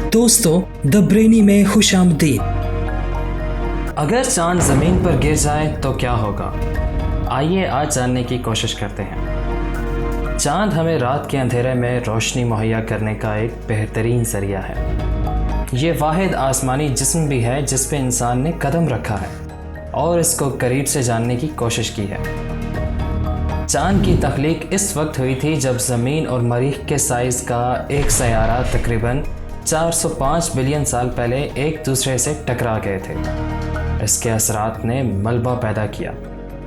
दोस्तों, the brainy में खुश आमदीद। अगर चांद ज़मीन पर गिर जाए तो क्या होगा? आइए आज जानने की कोशिश करते हैं। चांद हमें रात के अंधेरे में रोशनी मुहैया करने का एक बेहतरीन ज़रिया है। ये वाहिद आसमानी जिस्म भी है जिस पे इंसान ने कदम रखा है और इसको करीब से जानने की कोशिश की है। चांद की तख्लीक इस वक्त हुई थी जब ज़मीन और मरीख के साइज़ का एक सैयारा तकरीबन 405 बिलियन साल पहले एक दूसरे से टकरा गए थे। इसके असरात ने मलबा पैदा किया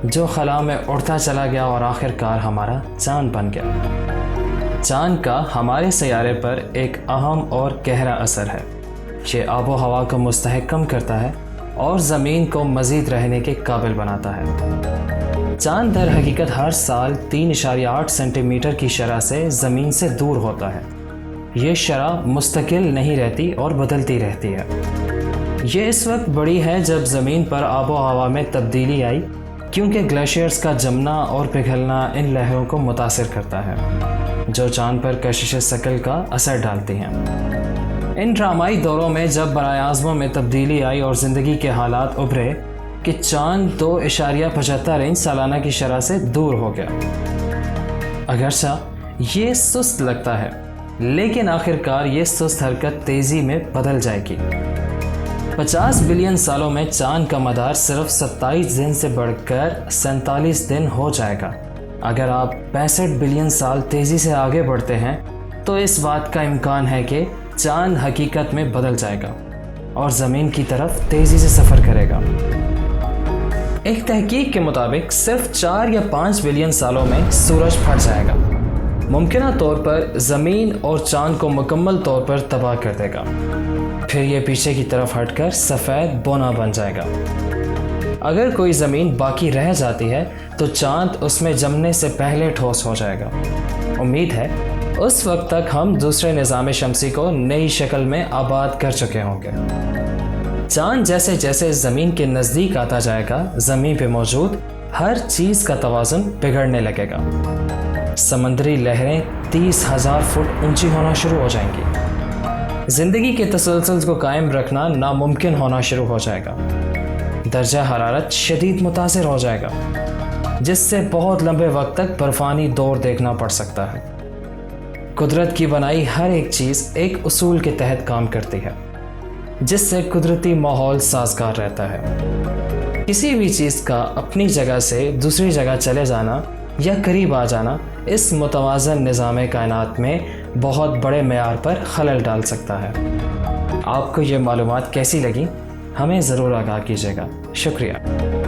जो खला में उड़ता चला गया और आखिरकार हमारा चांद बन गया। चांद का हमारे सैयारे पर एक अहम और गहरा असर है। ये आबो हवा को मुस्तहकम करता है और ज़मीन को मज़ीद रहने के काबिल बनाता है। चांद दर हकीकत हर साल 3.8 सेंटीमीटर की शरह से ज़मीन से दूर होता है। ये शरह मुस्तकिल नहीं रहती और बदलती रहती है। ये इस वक्त बड़ी है जब ज़मीन पर आबो हवा में तब्दीली आई, क्योंकि ग्लेशियर्स का जमना और पिघलना इन लहरों को मुतासिर करता है जो चांद पर कशिश शकल का असर डालती हैं। इन ड्रामाई दौरों में जब बराए आज़मों में तब्दीली आई और ज़िंदगी के हालात उभरे कि चांद 2.75 इंच सालाना की शरह से दूर हो गया। अगरचा ये सुस्त लगता है, लेकिन आखिरकार ये सुस्त हरकत तेज़ी में बदल जाएगी। 50 बिलियन सालों में चांद का मदार सिर्फ 27 दिन से बढ़कर 47 दिन हो जाएगा। अगर आप 65 बिलियन साल तेज़ी से आगे बढ़ते हैं तो इस बात का इम्कान है कि चांद हकीकत में बदल जाएगा और ज़मीन की तरफ तेज़ी से सफ़र करेगा। एक तहकीक के मुताबिक सिर्फ 4 या 5 बिलियन सालों में सूरज फट जाएगा। मुमकिन तौर पर ज़मीन और चांद को मुकम्मल तौर पर तबाह कर देगा। फिर ये पीछे की तरफ हटकर सफ़ेद बोना बन जाएगा। अगर कोई ज़मीन बाकी रह जाती है तो चांद उसमें जमने से पहले ठोस हो जाएगा। उम्मीद है उस वक्त तक हम दूसरे निज़ाम शमसी को नई शक्ल में आबाद कर चुके होंगे। चांद जैसे जैसे ज़मीन के नज़दीक आता जाएगा, ज़मीन पे मौजूद हर चीज़ का तवाज़ुन बिगड़ने लगेगा। समंदरी लहरें 30,000 फुट ऊंची होना शुरू हो जाएंगी। ज़िंदगी के तसलसल को कायम रखना नामुमकिन होना शुरू हो जाएगा। दर्जा हरारत शदीद मुतासिर हो जाएगा, जिससे बहुत लंबे वक्त तक बर्फानी दौर देखना पड़ सकता है। कुदरत की बनाई हर एक चीज़ एक उसूल के तहत काम करती है, जिससे कुदरती माहौल साजगार रहता है। किसी भी चीज़ का अपनी जगह से दूसरी जगह चले जाना या करीब आ जाना इस मुतवाज़न निज़ाम कायनात में बहुत बड़े मेयार पर खलल डाल सकता है। आपको ये मालूमात कैसी लगी? हमें ज़रूर आगाह कीजिएगा। शुक्रिया।